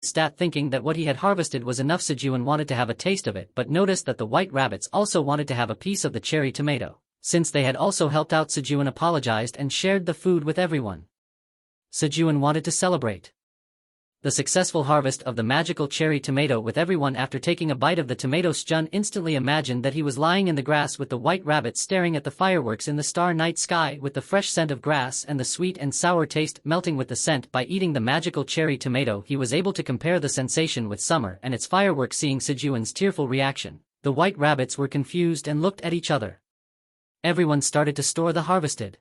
sat thinking that what he had harvested was enough. Sejun wanted to have a taste of it but noticed that the white rabbits also wanted to have a piece of the cherry tomato. Since they had also helped out, Sejun apologized and shared the food with everyone. Sejun wanted to celebrate the successful harvest of the magical cherry tomato with everyone. After taking a bite of the tomato, Sejun instantly imagined that he was lying in the grass with the white rabbit staring at the fireworks in the star night sky with the fresh scent of grass and the sweet and sour taste melting with the scent. By eating the magical cherry tomato, he was able to compare the sensation with summer and its fireworks. Seeing Sejun's tearful reaction, the white rabbits were confused and looked at each other. Everyone started to store the harvested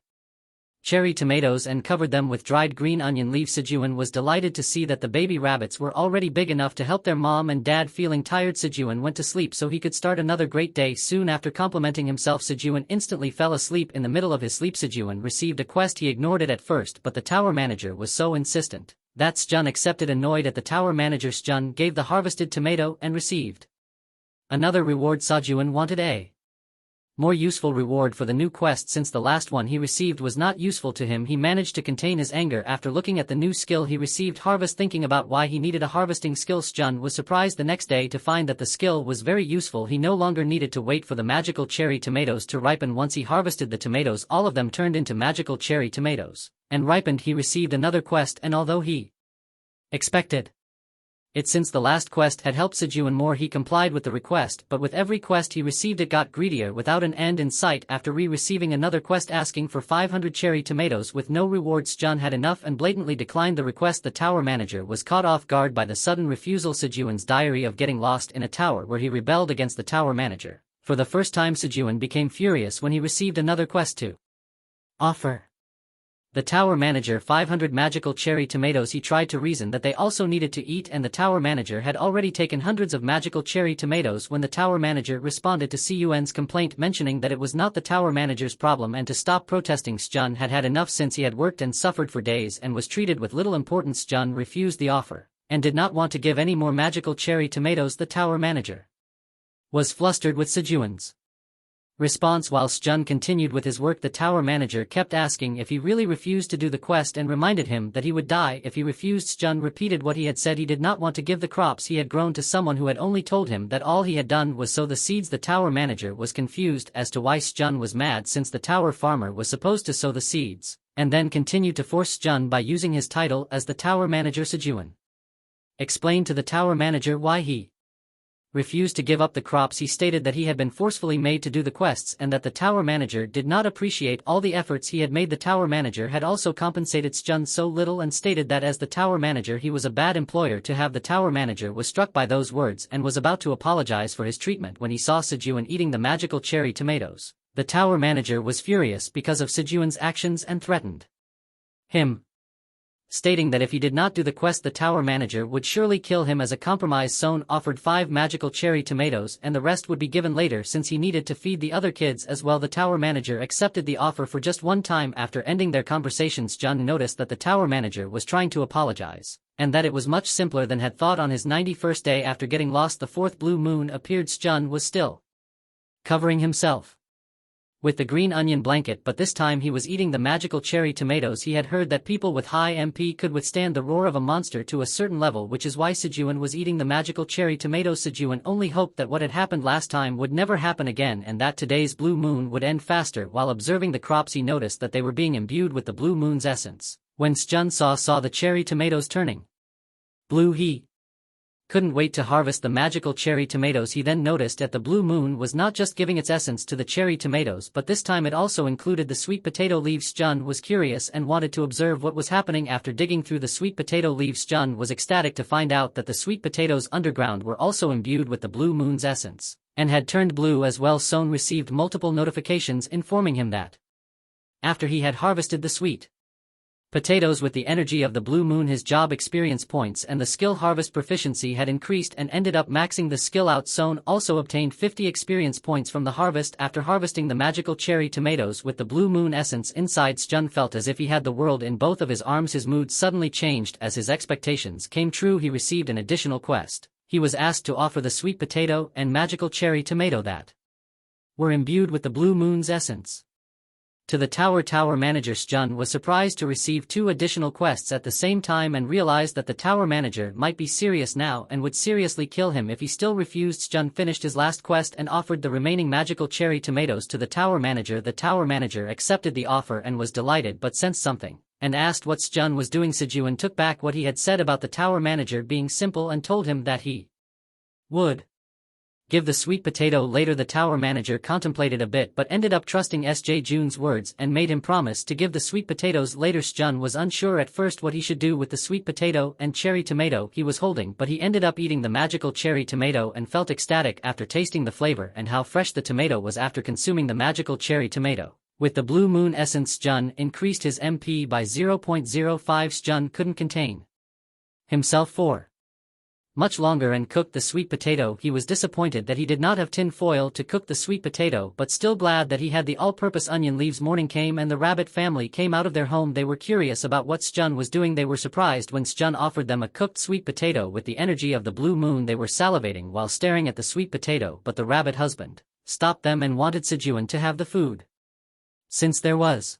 cherry tomatoes and covered them with dried green onion leaves. Sejun was delighted to see that the baby rabbits were already big enough to help their mom and dad. Feeling tired, Sejun went to sleep so he could start another great day. Soon after complimenting himself, Sejun instantly fell asleep. In the middle of his sleep, Sejun received a quest. He ignored it at first, but the tower manager was so insistent that Sejun accepted. Annoyed at the tower manager, Sejun gave the harvested tomato and received another reward. Sejun wanted a more useful reward for the new quest since the last one he received was not useful to him. He managed to contain his anger after looking at the new skill he received, harvest. Thinking about why he needed a harvesting skill, Sejun was surprised the next day to find that the skill was very useful. He no longer needed to wait for the magical cherry tomatoes to ripen. Once he harvested the tomatoes, all of them turned into magical cherry tomatoes and ripened. He received another quest, and although he expected it since the last quest had helped Sejun more, he complied with the request, but with every quest he received it got greedier without an end in sight. After receiving another quest asking for 500 cherry tomatoes with no reward, Sejun had enough and blatantly declined the request. The tower manager was caught off guard by the sudden refusal. Sejun's diary of getting lost in a tower where he rebelled against the tower manager. For the first time, Sejun became furious when he received another quest to offer the tower manager 500 magical cherry tomatoes. He tried to reason that they also needed to eat and the tower manager had already taken hundreds of magical cherry tomatoes when the tower manager responded to Sejun's complaint, mentioning that it was not the tower manager's problem and to stop protesting. Sejun had had enough since he had worked and suffered for days and was treated with little importance. Sejun refused the offer and did not want to give any more magical cherry tomatoes. The tower manager was flustered with Sejun's response. While Sejun continued with his work, the tower manager kept asking if he really refused to do the quest and reminded him that he would die if he refused. Sejun repeated what he had said. He did not want to give the crops he had grown to someone who had only told him that all he had done was sow the seeds. The tower manager was confused as to why Sejun was mad, since the tower farmer was supposed to sow the seeds, and then continued to force Sejun by using his title as the tower manager. Sejun explained to the tower manager why he refused to give up the crops. He stated that he had been forcefully made to do the quests and that the tower manager did not appreciate all the efforts he had made. The tower manager had also compensated Sejun so little and stated that as the tower manager he was a bad employer to have. The tower manager was struck by those words and was about to apologize for his treatment when he saw Sejun eating the magical cherry tomatoes. The tower manager was furious because of Sejun's actions and threatened him, stating that if he did not do the quest the tower manager would surely kill him. As a compromise, Sejun offered 5 magical cherry tomatoes and the rest would be given later since he needed to feed the other kids as well. The tower manager accepted the offer for just one time. After ending their conversations, Sejun noticed that the tower manager was trying to apologize, and that it was much simpler than had thought. On his 91st day after getting lost, the 4th blue moon appeared. Sejun was still covering himself with the green onion blanket, but this time he was eating the magical cherry tomatoes. He had heard that people with high MP could withstand the roar of a monster to a certain level, which is why Sejun was eating the magical cherry tomatoes. Sejun only hoped that what had happened last time would never happen again and that today's blue moon would end faster. While observing the crops, he noticed that they were being imbued with the blue moon's essence. When Sejun saw the cherry tomatoes turning blue, he couldn't wait to harvest the magical cherry tomatoes. He then noticed that the blue moon was not just giving its essence to the cherry tomatoes, but this time it also included the sweet potato leaves. Sejun was curious and wanted to observe what was happening. After digging through the sweet potato leaves, Sejun was ecstatic to find out that the sweet potatoes underground were also imbued with the blue moon's essence and had turned blue as well. Sejun received multiple notifications informing him that after he had harvested the sweet potatoes with the energy of the blue moon, his job experience points and the skill harvest proficiency had increased and ended up maxing the skill out. Sejun also obtained 50 experience points from the harvest after harvesting the magical cherry tomatoes with the blue moon essence inside. Sejun felt as if he had the world in both of his arms. His mood suddenly changed as his expectations came true. He received an additional quest. He was asked to offer the sweet potato and magical cherry tomato that were imbued with the blue moon's essence. To the tower manager. Sejun was surprised to receive 2 additional quests at the same time and realized that the tower manager might be serious now and would seriously kill him if he still refused. Sejun finished his last quest and offered the remaining magical cherry tomatoes to the tower manager. The tower manager accepted the offer and was delighted but sensed something, and asked what Sejun was doing. Sejun took back what he had said about the tower manager being simple and told him that he would give the sweet potato later. The tower manager contemplated a bit but ended up trusting Sejun's words and made him promise to give the sweet potatoes later. Sejun was unsure at first what he should do with the sweet potato and cherry tomato he was holding, but he ended up eating the magical cherry tomato and felt ecstatic after tasting the flavor and how fresh the tomato was after consuming the magical cherry tomato. With the blue moon essence, Sejun increased his MP by 0.05. Sejun couldn't contain himself for much longer and cooked the sweet potato. He was disappointed that he did not have tin foil to cook the sweet potato, but still glad that he had the all-purpose onion leaves. Morning came and the rabbit family came out of their home. They were curious about what Sejun was doing. They were surprised when Sejun offered them a cooked sweet potato. With the energy of the blue moon, they were salivating while staring at the sweet potato, but the rabbit husband stopped them and wanted Sejun to have the food. Since there was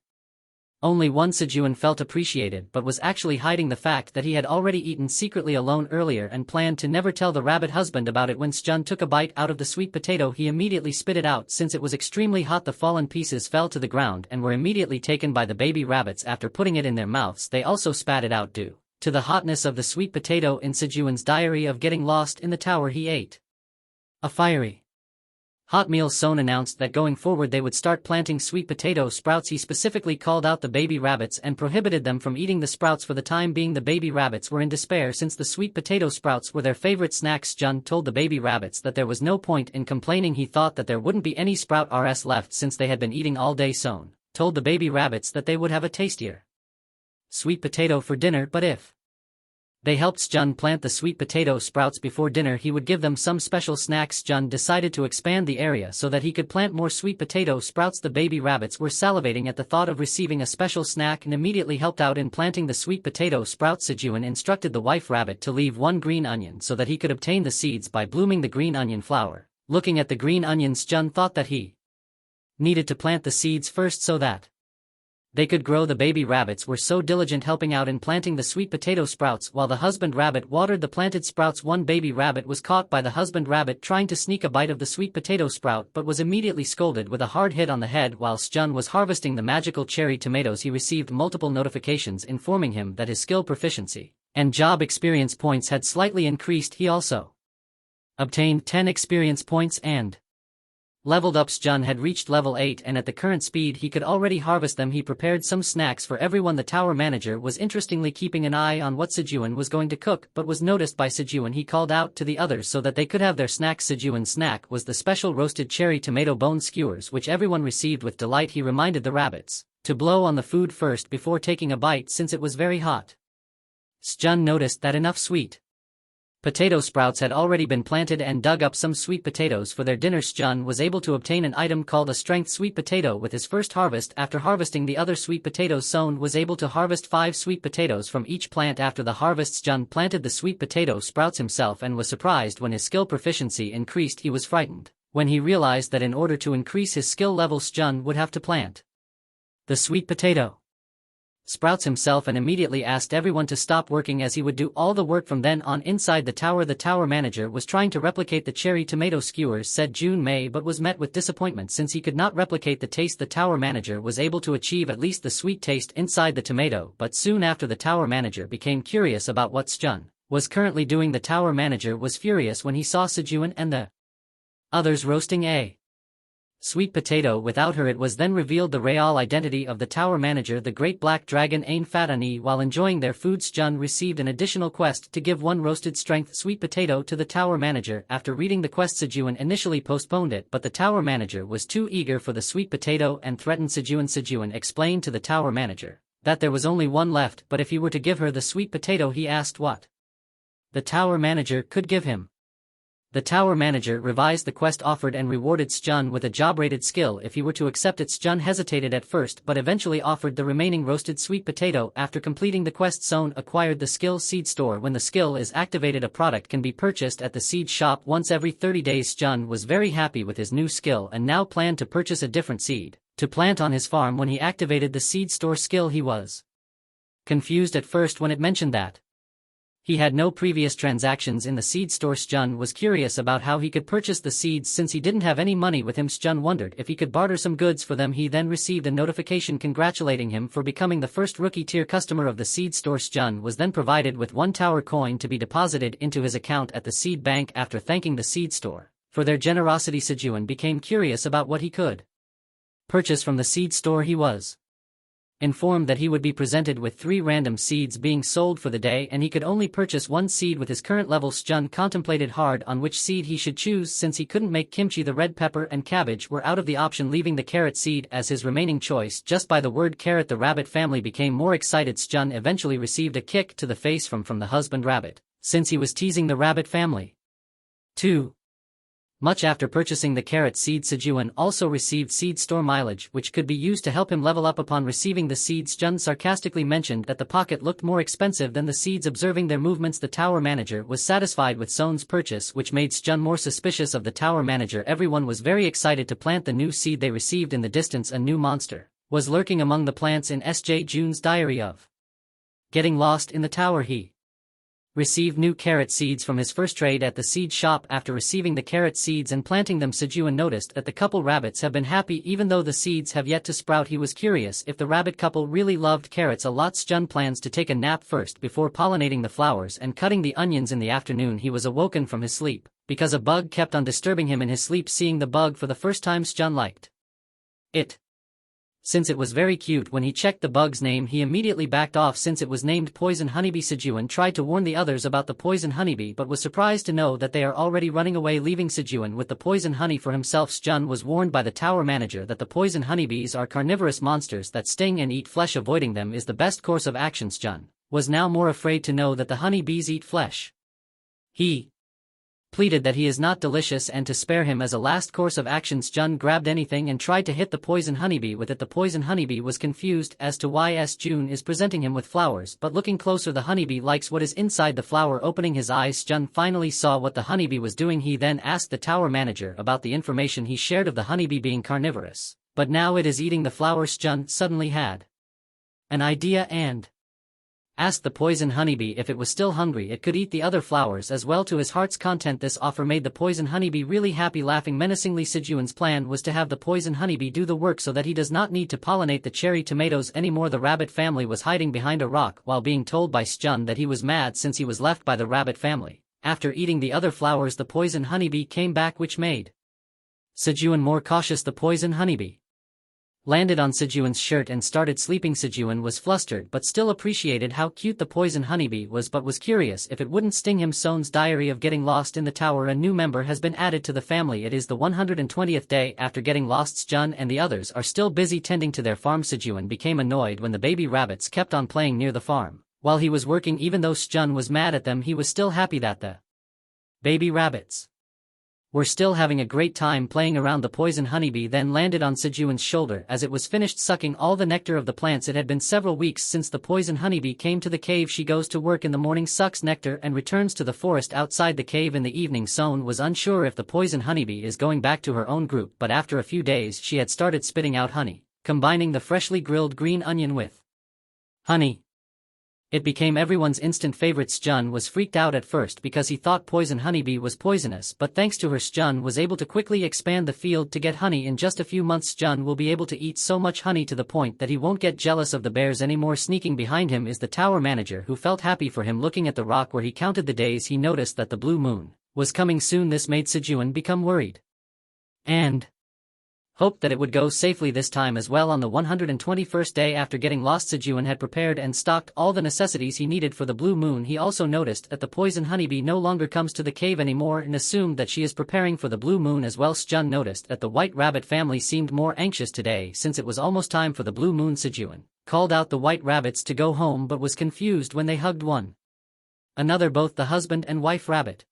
only one, Sejun felt appreciated but was actually hiding the fact that he had already eaten secretly alone earlier and planned to never tell the rabbit husband about it. When Sejun took a bite out of the sweet potato, he immediately spit it out since it was extremely hot. The fallen pieces fell to the ground and were immediately taken by the baby rabbits. After putting it in their mouths, they also spat it out due to the hotness of the sweet potato. In Sejun's diary of getting lost in the tower, he ate a fiery hot meal. Son announced that going forward they would start planting sweet potato sprouts. He specifically called out the baby rabbits and prohibited them from eating the sprouts for the time being. The baby rabbits were in despair since the sweet potato sprouts were their favorite snacks. Sejun told the baby rabbits that there was no point in complaining. He thought that there wouldn't be any sprouts left since they had been eating all day. Son told the baby rabbits that they would have a tastier sweet potato for dinner, but if they helped Sejun plant the sweet potato sprouts before dinner, he would give them some special snacks. Sejun decided to expand the area so that he could plant more sweet potato sprouts. The baby rabbits were salivating at the thought of receiving a special snack and immediately helped out in planting the sweet potato sprouts. Sejun instructed the wife rabbit to leave one green onion so that he could obtain the seeds by blooming the green onion flower. Looking at the green onions, Sejun thought that he needed to plant the seeds first so that they could grow. The baby rabbits were so diligent helping out in planting the sweet potato sprouts while the husband rabbit watered the planted sprouts. One baby rabbit was caught by the husband rabbit trying to sneak a bite of the sweet potato sprout but was immediately scolded with a hard hit on the head. While Sejun was harvesting the magical cherry tomatoes, he received multiple notifications informing him that his skill proficiency and job experience points had slightly increased. He also obtained 10 experience points and leveled up. Sejun had reached level 8 and at the current speed he could already harvest them. He prepared some snacks for everyone. The tower manager was interestingly keeping an eye on what Sejun was going to cook but was noticed by Sejun. He called out to the others so that they could have their snacks. Sejun's snack was the special roasted cherry tomato bone skewers, which everyone received with delight. He reminded the rabbits to blow on the food first before taking a bite since it was very hot. Sejun noticed that enough sweet potato sprouts had already been planted and dug up some sweet potatoes for their dinner. Sejun was able to obtain an item called a strength sweet potato with his first harvest. After harvesting the other sweet potatoes, Son was able to harvest 5 sweet potatoes from each plant. After the harvest, Sejun planted the sweet potato sprouts himself and was surprised when his skill proficiency increased. He was frightened when he realized that in order to increase his skill level, Sejun would have to plant the sweet potato sprouts himself and immediately asked everyone to stop working as he would do all the work from then on. Inside the tower manager was trying to replicate the cherry tomato skewers, said June May, but was met with disappointment since he could not replicate the taste. The tower manager was able to achieve at least the sweet taste inside the tomato, but soon after the tower manager became curious about what Sejun was currently doing. The tower manager was furious when he saw Sejun and the others roasting a sweet potato without her. It was then revealed the real identity of the tower manager, the great black dragon Ain Fatani. While enjoying their food, Sejun received an additional quest to give one roasted strength sweet potato to the tower manager. After reading the quest, Sejun initially postponed it, but the tower manager was too eager for the sweet potato and threatened Sejun. Sejun explained to the tower manager that there was only one left, but if he were to give her the sweet potato, he asked what the tower manager could give him. The tower manager revised the quest offered and rewarded Sejun with a job-rated skill if he were to accept it. Sejun hesitated at first but eventually offered the remaining roasted sweet potato. After completing the quest, Son acquired the skill seed store. When the skill is activated, a product can be purchased at the seed shop once every 30 days. Sejun was very happy with his new skill and now planned to purchase a different seed to plant on his farm when he activated the seed store skill. He was confused at first when it mentioned that he had no previous transactions in the seed store. Sejun was curious about how he could purchase the seeds since he didn't have any money with him. Sejun wondered if he could barter some goods for them. He then received a notification congratulating him for becoming the first rookie-tier customer of the seed store. Sejun was then provided with 1 tower coin to be deposited into his account at the seed bank after thanking the seed store for their generosity. Sejun became curious about what he could purchase from the seed store. He was informed that he would be presented with 3 random seeds being sold for the day and he could only purchase 1 seed with his current level. Sejun contemplated hard on which seed he should choose since he couldn't make kimchi. The red pepper and cabbage were out of the option, leaving the carrot seed as his remaining choice. Just by the word carrot, the rabbit family became more excited. Sejun eventually received a kick to the face from the husband rabbit, since he was teasing the rabbit family too much. After purchasing the carrot seed, Sejun also received seed store mileage, which could be used to help him level up. Upon receiving the seeds, Sejun sarcastically mentioned that the pocket looked more expensive than the seeds. Observing their movements, the tower manager was satisfied with Son's purchase, which made Sejun more suspicious of the tower manager. Everyone was very excited to plant the new seed they received. In the distance, a new monster was lurking among the plants. In Sejun's diary of getting lost in the tower, he received new carrot seeds from his first trade at the seed shop. After receiving the carrot seeds and planting them, Sejun noticed that the couple rabbits have been happy even though the seeds have yet to sprout. He was curious if the rabbit couple really loved carrots a lot. Sejun plans to take a nap first before pollinating the flowers and cutting the onions. In the afternoon, he was awoken from his sleep because a bug kept on disturbing him in his sleep. Seeing the bug for the first time, Sejun liked it since it was very cute. When he checked the bug's name, he immediately backed off since it was named Poison Honeybee. Sejun tried to warn the others about the poison honeybee but was surprised to know that they are already running away, leaving Sejun with the poison honey for himself. Sejun was warned by the tower manager that the poison honeybees are carnivorous monsters that sting and eat flesh. Avoiding them is the best course of action. Sejun was now more afraid to know that the honeybees eat flesh. He pleaded that he is not delicious and to spare him as a last course of action. Sejun grabbed anything and tried to hit the poison honeybee with it. The poison honeybee was confused as to why Sejun is presenting him with flowers, but looking closer, the honeybee likes what is inside the flower. Opening his eyes, Sejun finally saw what the honeybee was doing. He then asked the tower manager about the information he shared of the honeybee being carnivorous, but now it is eating the flower. Sejun suddenly had an idea and asked the poison honeybee if it was still hungry it could eat the other flowers as well. To his heart's content, this offer made the poison honeybee really happy. Laughing menacingly, Sejun's plan was to have the poison honeybee do the work so that he does not need to pollinate the cherry tomatoes anymore. The rabbit family was hiding behind a rock while being told by Sejun that he was mad since he was left by the rabbit family. After eating the other flowers, the poison honeybee came back, which made Sejun more cautious. The poison honeybee landed on Sejun's shirt and started sleeping. Sejun was flustered but still appreciated how cute the poison honeybee was, but was curious if it wouldn't sting him. Son's diary of getting lost in the tower. A new member has been added to the family. It is the 120th day after getting lost. Sejun and the others are still busy tending to their farm. Sejun became annoyed when the baby rabbits kept on playing near the farm while he was working. Even though Sejun was mad at them, he was still happy that the baby rabbits were still having a great time playing around. The poison honeybee then landed on Sejun's shoulder as it was finished sucking all the nectar of the plants. It had been several weeks since the poison honeybee came to the cave. She goes to work in the morning, sucks nectar and returns to the forest outside the cave in the evening. Son was unsure if the poison honeybee is going back to her own group, but after a few days she had started spitting out honey, combining the freshly grilled green onion with honey. It became everyone's instant favorite. Sejun was freaked out at first because he thought poison honeybee was poisonous, but thanks to her, Sejun was able to quickly expand the field to get honey. In just a few months, Sejun will be able to eat so much honey to the point that he won't get jealous of the bears anymore. Sneaking behind him is the tower manager, who felt happy for him. Looking at the rock where he counted the days, he noticed that the blue moon was coming soon. This made Sejun become worried and hoped that it would go safely this time as well. On the 121st day after getting lost, Sejun had prepared and stocked all the necessities he needed for the blue moon. He also noticed that the poison honeybee no longer comes to the cave anymore and assumed that she is preparing for the blue moon as well. Sejun noticed that the white rabbit family seemed more anxious today since it was almost time for the blue moon. Sejun called out the white rabbits to go home but was confused when they hugged one another. Both the husband and wife rabbit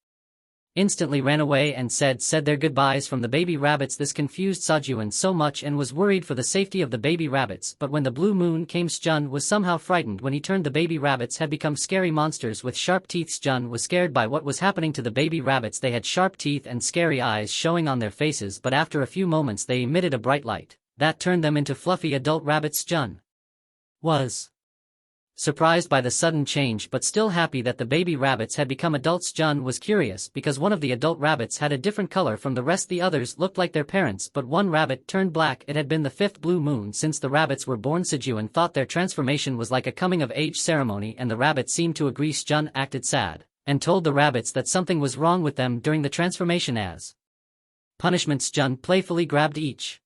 instantly ran away and said their goodbyes from the baby rabbits. This confused Sejun so much and was worried for the safety of the baby rabbits, but when the blue moon came, Sejun was somehow frightened when he turned. The baby rabbits had become scary monsters with sharp teeth. Sejun was scared by what was happening to the baby rabbits. They had sharp teeth and scary eyes showing on their faces, but after a few moments they emitted a bright light, That turned them into fluffy adult rabbits. Sejun was surprised by the sudden change but still happy that the baby rabbits had become adults. Sejun was curious because one of the adult rabbits had a different color from the rest. The others looked like their parents, but one rabbit turned black. It had been the 5th blue moon since the rabbits were born. Sejun thought their transformation was like a coming-of-age ceremony, and the rabbit seemed to agree. Sejun acted sad and told the rabbits that something was wrong with them during the transformation. As punishment, Sejun playfully grabbed each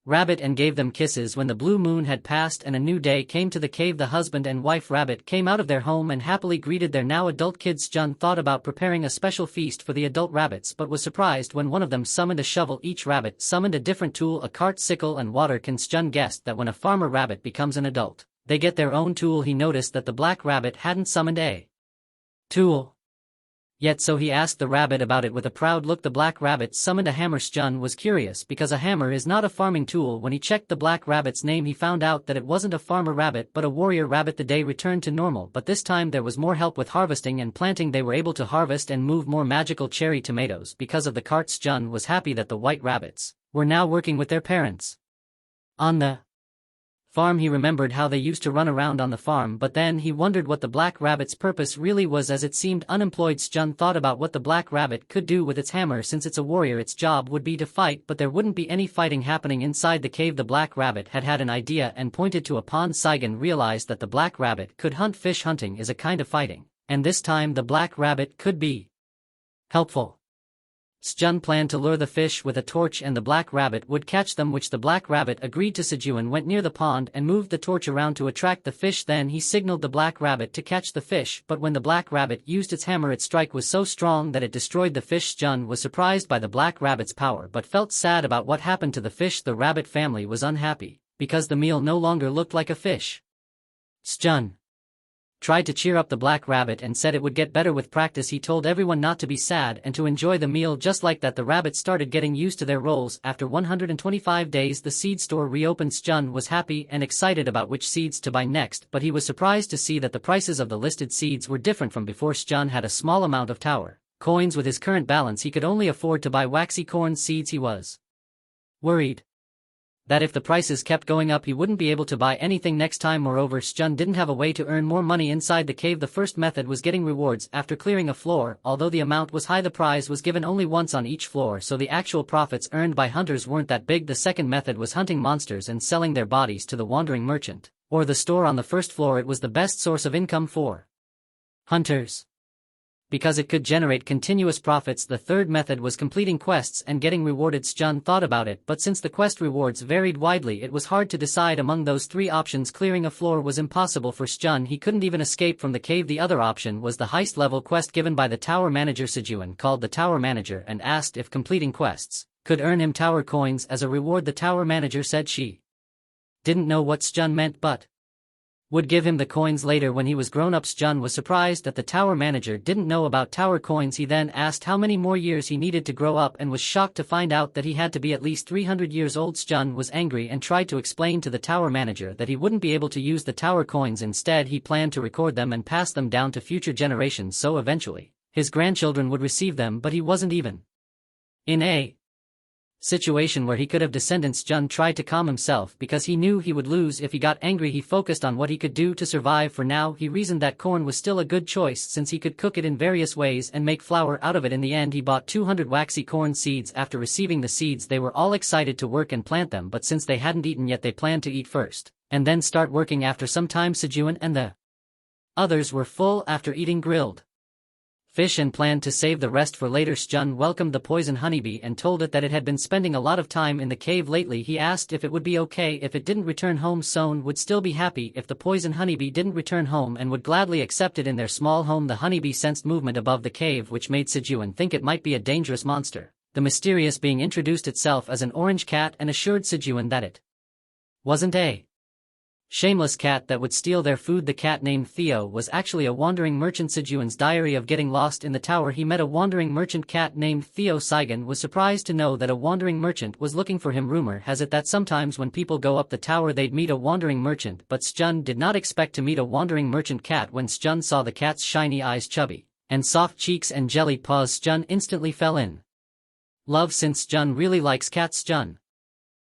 rabbit and gave them kisses. When the blue moon had passed and a new day came to the cave, the husband and wife rabbit came out of their home and happily greeted their now adult kids. Sejun thought about preparing a special feast for the adult rabbits but was surprised when one of them summoned a shovel. Each rabbit summoned a different tool: a cart, sickle, and water can. Sejun guessed that when a farmer rabbit becomes an adult, they get their own tool. He noticed that the black rabbit hadn't summoned a tool yet, so he asked the rabbit about it with a proud look. The black rabbit summoned a hammer. Sejun was curious because a hammer is not a farming tool. When he checked the black rabbit's name, he found out that it wasn't a farmer rabbit but a warrior rabbit. The day returned to normal, but this time there was more help with harvesting and planting. They were able to harvest and move more magical cherry tomatoes because of the cart. Sejun was happy that the white rabbits were now working with their parents on the farm. He remembered how they used to run around on the farm, but then he wondered what the black rabbit's purpose really was, as it seemed unemployed. Sejun thought about what the black rabbit could do with its hammer. Since it's a warrior, its job would be to fight, but there wouldn't be any fighting happening inside the cave. The black rabbit had an idea and pointed to a pond. Sejun realized that the black rabbit could hunt fish. Hunting is a kind of fighting, and this time the black rabbit could be helpful. Sejun planned to lure the fish with a torch and the black rabbit would catch them, which the black rabbit agreed to. Sejun went near the pond and moved the torch around to attract the fish. Then he signaled the black rabbit to catch the fish, but when the black rabbit used its hammer, its strike was so strong that it destroyed the fish. Sejun was surprised by the black rabbit's power but felt sad about what happened to the fish. The rabbit family was unhappy because the meal no longer looked like a fish. Sejun tried to cheer up the black rabbit and said it would get better with practice. He told everyone not to be sad and to enjoy the meal. Just like that, the rabbits started getting used to their roles. After 125 days, the seed store reopened. Sejun was happy and excited about which seeds to buy next, but he was surprised to see that the prices of the listed seeds were different from before. Sejun had a small amount of tower coins. With his current balance, he could only afford to buy waxy corn seeds. He was worried that if the prices kept going up, he wouldn't be able to buy anything next time. Moreover, Sejun didn't have a way to earn more money inside the cave. The first method was getting rewards after clearing a floor. Although the amount was high, the prize was given only once on each floor, so the actual profits earned by hunters weren't that big. The second method was hunting monsters and selling their bodies to the wandering merchant or the store on the first floor. It was the best source of income for hunters because it could generate continuous profits. The third method was completing quests and getting rewarded. Sejun thought about it, but since the quest rewards varied widely, it was hard to decide among those three options. Clearing a floor was impossible for Sejun. He couldn't even escape from the cave. The other option was the heist level quest given by the tower manager. Sejun called the tower manager and asked if completing quests could earn him tower coins as a reward. The tower manager said she didn't know what Sejun meant but would give him the coins later when he was grown up. Sejun was surprised that the tower manager didn't know about tower coins. He then asked how many more years he needed to grow up and was shocked to find out that he had to be at least 300 years old. Sejun was angry and tried to explain to the tower manager that he wouldn't be able to use the tower coins. Instead, he planned to record them and pass them down to future generations so eventually his grandchildren would receive them, but he wasn't even in a situation where he could have descendants. Sejun tried to calm himself because he knew he would lose if he got angry. He focused on what he could do to survive. For now, he reasoned that corn was still a good choice since he could cook it in various ways and make flour out of it. In the end, he bought 200 waxy corn seeds. After receiving the seeds, they were all excited to work and plant them, but since they hadn't eaten yet, they planned to eat first and then start working. After some time, Sejun and the others were full after eating grilled fish and planned to save the rest for later. Sejun welcomed the poison honeybee and told it that it had been spending a lot of time in the cave lately. He asked if it would be okay if it didn't return home. Sejun would still be happy if the poison honeybee didn't return home and would gladly accept it in their small home. The honeybee sensed movement above the cave, which made Sejun think it might be a dangerous monster. The mysterious being introduced itself as an orange cat and assured Sejun that it wasn't a shameless cat that would steal their food. The cat named Theo was actually a wandering merchant. Sejun's diary of getting lost in the tower. He met a wandering merchant cat named Theo. Sejun was surprised to know that a wandering merchant was looking for him. Rumor has it that sometimes when people go up the tower they'd meet a wandering merchant, but Sejun did not expect to meet a wandering merchant cat. When Sejun saw the cat's shiny eyes, chubby and soft cheeks and jelly paws, Sejun instantly fell in love. Since Sejun really likes cats, Sejun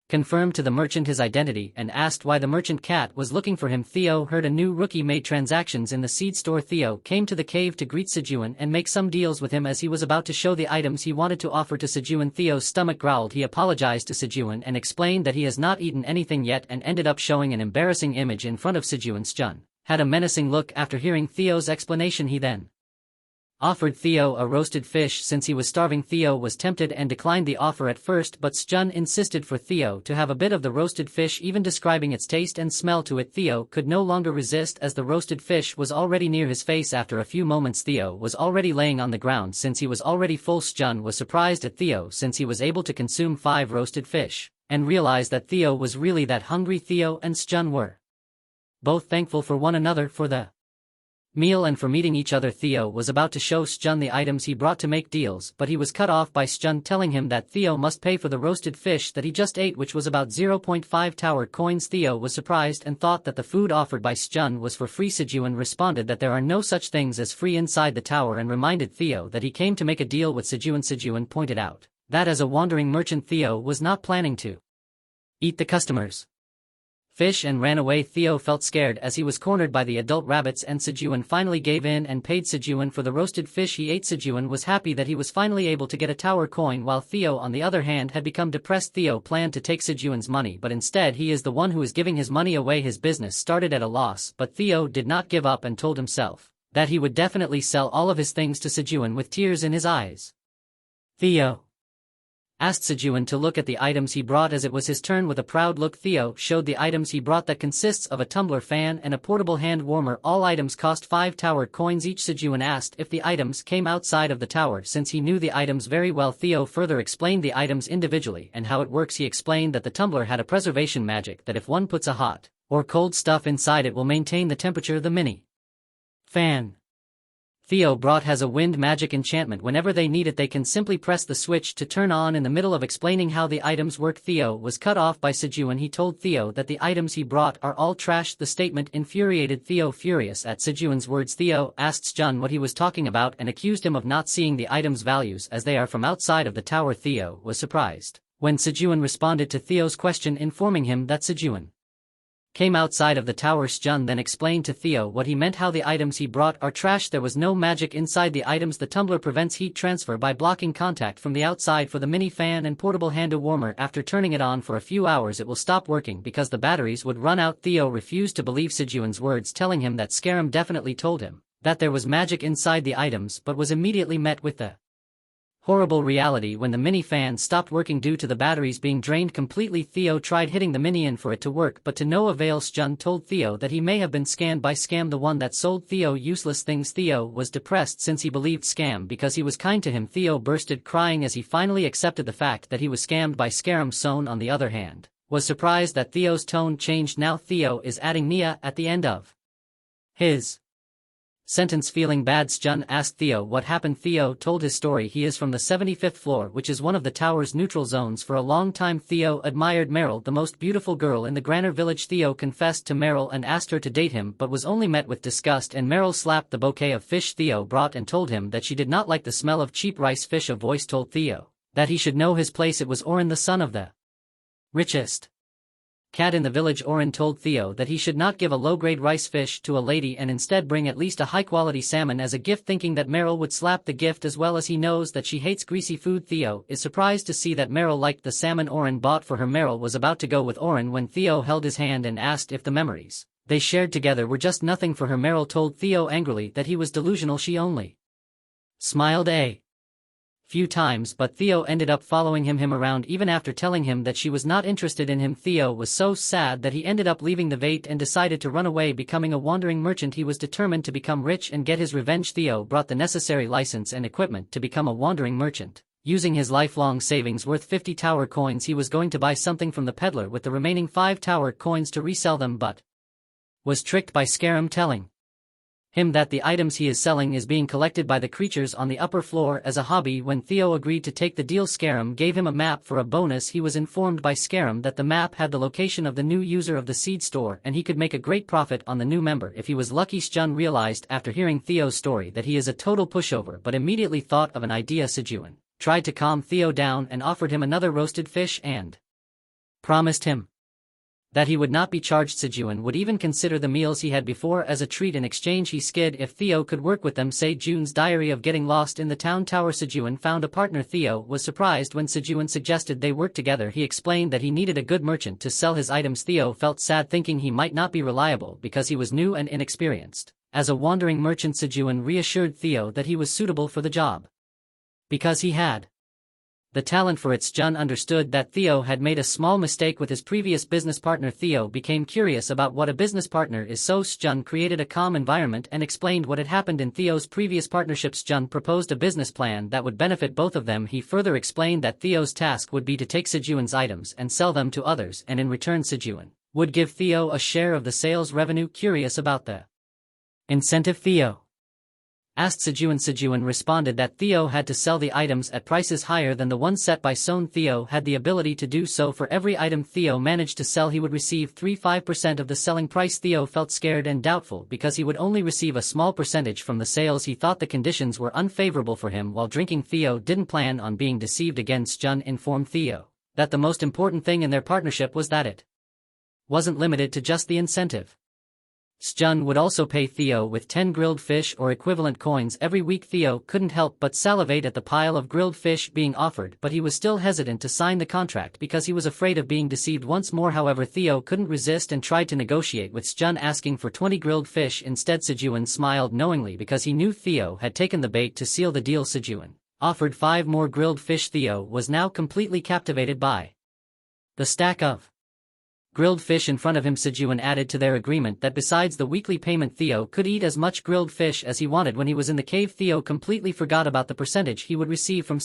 confirmed to the merchant his identity and asked why the merchant cat was looking for him. Theo heard a new rookie made transactions in the seed store. Theo came to the cave to greet Sejun and make some deals with him as he was about to show the items he wanted to offer to Sejun. Theo's stomach growled. He apologized to Sejun and explained that he has not eaten anything yet and ended up showing an embarrassing image in front of Sejun. Sejun had a menacing look after hearing Theo's explanation. He then offered Theo a roasted fish since he was starving. Theo was tempted and declined the offer at first, but Sejun insisted for Theo to have a bit of the roasted fish, even describing its taste and smell to it. Theo could no longer resist as the roasted fish was already near his face. After a few moments Theo was already laying on the ground since he was already full. Sejun was surprised at Theo since he was able to consume 5 roasted fish, and realized that Theo was really that hungry. Theo and Sejun were both thankful for one another for the meal and for meeting each other. Theo was about to show Sejun the items he brought to make deals, but he was cut off by Sejun telling him that Theo must pay for the roasted fish that he just ate, which was about 0.5 tower coins. Theo was surprised and thought that the food offered by Sejun was for free. Sejun responded that there are no such things as free inside the tower and reminded Theo that he came to make a deal with Sejun. Sejun pointed out that as a wandering merchant Theo was not planning to eat the customers' fish and ran away. Theo felt scared as he was cornered by the adult rabbits, and Sejun finally gave in and paid Sejun for the roasted fish he ate. Sejun was happy that he was finally able to get a tower coin, while Theo on the other hand had become depressed. Theo planned to take Sejun's money, but instead he is the one who is giving his money away. His business started at a loss, but Theo did not give up and told himself that he would definitely sell all of his things to Sejun. With tears in his eyes, Theo asked Sejun to look at the items he brought as it was his turn. With a proud look Theo showed the items he brought, that consists of a tumbler fan and a portable hand warmer. All items cost 5 tower coins each. Sejun asked if the items came outside of the tower since he knew the items very well. Theo further explained the items individually and how it works. He explained that the tumbler had a preservation magic that if one puts a hot or cold stuff inside it will maintain the temperature. The mini fan Theo brought has a wind magic enchantment. Whenever they need it they can simply press the switch to turn on. In the middle of explaining how the items work Theo was cut off by Sejun. He told Theo that the items he brought are all trash. The statement infuriated Theo. Furious at Sejun's words, Theo asked Sejun what he was talking about and accused him of not seeing the items' values as they are from outside of the tower. Theo was surprised when Sejun responded to Theo's question, informing him that Sejun came outside of the tower. Sejun then explained to Theo what he meant, how the items he brought are trash. There was no magic inside the items. The tumbler prevents heat transfer by blocking contact from the outside. For the mini fan and portable hand warmer, after turning it on for a few hours it will stop working because the batteries would run out. Theo refused to believe Sejun's words, telling him that Scarum definitely told him that there was magic inside the items, but was immediately met with the horrible reality when the mini fan stopped working due to the batteries being drained completely. Theo tried hitting the minion for it to work, but to no avail. Sejun told Theo that he may have been scammed by Scam, the one that sold Theo useless things. Theo was depressed since he believed Scam because he was kind to him. Theo bursted crying as he finally accepted the fact that he was scammed by Scarum. Son, on the other hand, was surprised that Theo's tone changed. Now Theo is adding Nia at the end of his sentence. Feeling bad, Sejun asked Theo what happened. Theo told his story. He is from the 75th floor, which is one of the tower's neutral zones. For a long time Theo admired Meryl, the most beautiful girl in the Granner village. Theo confessed to Meryl and asked her to date him, but was only met with disgust, and Meryl slapped the bouquet of fish Theo brought and told him that she did not like the smell of cheap rice fish. A voice told Theo that he should know his place. It was Oren, the son of the richest cat in the village. Oren told Theo that he should not give a low-grade rice fish to a lady and instead bring at least a high-quality salmon as a gift, thinking that Meryl would slap the gift as well, as he knows that she hates greasy food. Theo is surprised to see that Meryl liked the salmon Oren bought for her. Meryl was about to go with Oren when Theo held his hand and asked if the memories they shared together were just nothing for her. Meryl told Theo angrily that he was delusional. She only smiled a few times, but Theo ended up following him around even after telling him that she was not interested in him. Theo was so sad that he ended up leaving the Vate and decided to run away, becoming a wandering merchant. He was determined to become rich and get his revenge. Theo brought the necessary license and equipment to become a wandering merchant. Using his lifelong savings worth 50 tower coins, he was going to buy something from the peddler with the remaining 5 tower coins to resell them, but was tricked by Scarum, telling him that the items he is selling is being collected by the creatures on the upper floor as a hobby. When Theo agreed to take the deal, Scarum gave him a map for a bonus. He was informed by Scarum that the map had the location of the new user of the seed store and he could make a great profit on the new member if he was lucky. Sejun realized after hearing Theo's story that he is a total pushover, but immediately thought of an idea. Sejun tried to calm Theo down and offered him another roasted fish and promised him that he would not be charged. Sejun would even consider the meals he had before as a treat. In exchange he skid if Theo could work with them. Sejun's diary of getting lost in the town tower. Sejun found a partner. Theo was surprised when Sejun suggested they work together. He explained that he needed a good merchant to sell his items. Theo felt sad, thinking he might not be reliable because he was new and inexperienced. As a wandering merchant, Sejun reassured Theo that he was suitable for the job because he had the talent for it. Sejun understood that Theo had made a small mistake with his previous business partner. Theo became curious about what a business partner is, so Sejun created a calm environment and explained what had happened in Theo's previous partnerships. Sejun proposed a business plan that would benefit both of them. He further explained that Theo's task would be to take Sejun's items and sell them to others, and in return Sejun would give Theo a share of the sales revenue. Curious about the incentive, Theo asked Sejun. Sejun responded that Theo had to sell the items at prices higher than the ones set by Son. Theo had the ability to do so. For every item Theo managed to sell, he would receive 35% of the selling price. Theo felt scared and doubtful because he would only receive a small percentage from the sales. He thought the conditions were unfavorable for him. While drinking, Theo didn't plan on being deceived again. Sejun informed Theo that the most important thing in their partnership was that it wasn't limited to just the incentive. Sejun would also pay Theo with 10 grilled fish or equivalent coins every week. Theo couldn't help but salivate at the pile of grilled fish being offered, but he was still hesitant to sign the contract because he was afraid of being deceived once more. However, Theo couldn't resist and tried to negotiate with Sejun, asking for 20 grilled fish instead. Sejun smiled knowingly because he knew Theo had taken the bait to seal the deal. Sejun offered 5 more grilled fish. Theo was now completely captivated by the stack of grilled fish in front of him. Sejun added to their agreement that besides the weekly payment, Theo could eat as much grilled fish as he wanted. When he was in the cave, Theo completely forgot about the percentage he would receive from